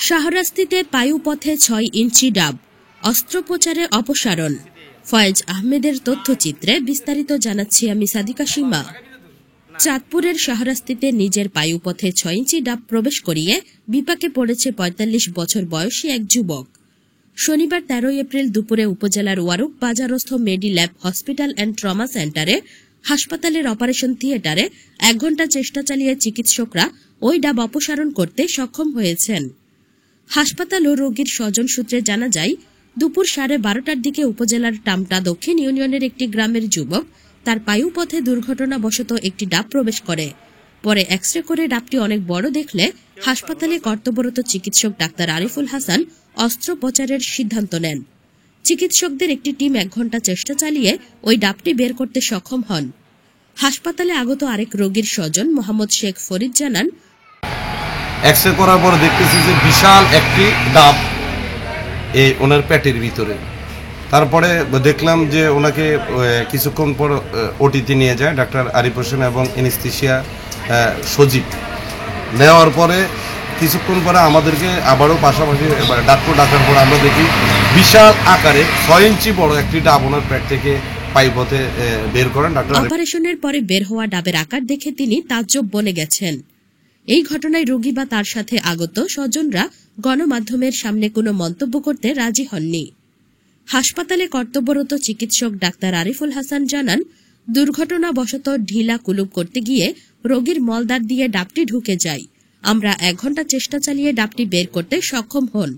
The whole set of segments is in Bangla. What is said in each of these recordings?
শাহরাস্তিতে পায়ুপথে ৬ ইঞ্চি ডাব, অস্ত্রোপচারে অপসারণ। ফয়েজ আহমেদের তথ্যচিত্রে বিস্তারিত জানাচ্ছি আমি সাদিকা সীমা। চাঁদপুরের শাহরাস্তিতে নিজের পায়ুপথে ৬ ইঞ্চি ডাব প্রবেশ করিয়ে বিপাকে পড়েছে ৪৫ বছর বয়সী এক যুবক। শনিবার ১৩ এপ্রিল দুপুরে উপজেলার ওয়ারুক বাজারস্থ মেডি ল্যাব হসপিটাল অ্যান্ড ট্রমা সেন্টারে হাসপাতালের অপারেশন থিয়েটারে ১ ঘণ্টা চেষ্টা চালিয়ে চিকিৎসকরা ওই ডাব অপসারণ করতে সক্ষম হয়েছেন। হাসপাতাল ও রোগীর স্বজন সূত্রে জানা যায়, দুপুর ১২:৩০টার দিকে উপজেলার টামটা দক্ষিণ ইউনিয়নের একটি গ্রামের যুবক তার পায়ুপথে দুর্ঘটনাবশত একটি ডাব প্রবেশ করে। পরে এক্স-রে করে ডাবটি অনেক বড় দেখলে হাসপাতালে কর্তব্যরত চিকিৎসক ডাক্তার আরিফুল হাসান অস্ত্রোপচারের সিদ্ধান্ত নেন। চিকিৎসকদের একটি টিম ১ ঘণ্টা চেষ্টা চালিয়ে ওই ডাবটি বের করতে সক্ষম হন। হাসপাতালে আগত আরেক রোগীর স্বজন মোহাম্মদ শেখ ফরিদ জানান, এক্স-রে করার পর দেখতেছি যে বিশাল একটি ডাব এই ওনার পেটের ভিতরে। তারপরে দেখলাম যে ওনাকে কিছুক্ষণ পর ওটিতে নিয়ে যায় ডাক্তার আরিফ হোসেন এবং এনেস্থেশিয়া সজীব। নেওয়ার পরে কিছুক্ষণ পরে আমাদেরকে আবারও পাশাপাশি ডাকার পর আমরা দেখি বিশাল আকারে ৬ ইঞ্চি বড় একটি ডাব ওনার পেট থেকে পায়ুপথে বের করেন ডাক্তার। অপারেশনের পরে বের হওয়া ডাবের আকার দেখে তিনি তাজ্জব বনে গেছেন। এই ঘটনায় রোগী বা তার সাথে আগত স্বজনরা গণমাধ্যমের সামনে কোনো মন্তব্য করতে রাজি হননি। হাসপাতালে কর্তব্যরত চিকিৎসক ডাক্তার আরিফুল হাসান জানান, দুর্ঘটনাবশত ঢিলা কুলুপ করতে গিয়ে রোগীর মলদার দিয়ে ডাবটি ঢুকে যায়। আমরা ১ ঘণ্টা চেষ্টা চালিয়ে ডাবটি বের করতে সক্ষম হন।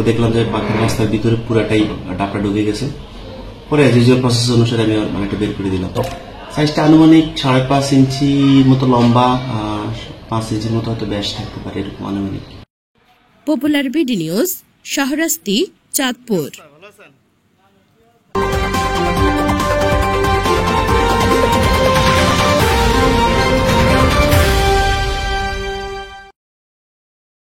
দেখলাম যে বাকির রাস্তার ভিতরে পুরাটাই ডাবটা ঢুকে গেছে। পরে প্রসেস অনুসারে আমি অনেকটা বের করে দিলাম। সাইজটা আনুমানিক ৫.৫ ইঞ্চি মতো লম্বা, ৫ ইঞ্চির মতো হয়তো ব্যাস থাকতে পারে, এরকম আনুমানিক। Popular BD news, Shahrasti, Chandpur.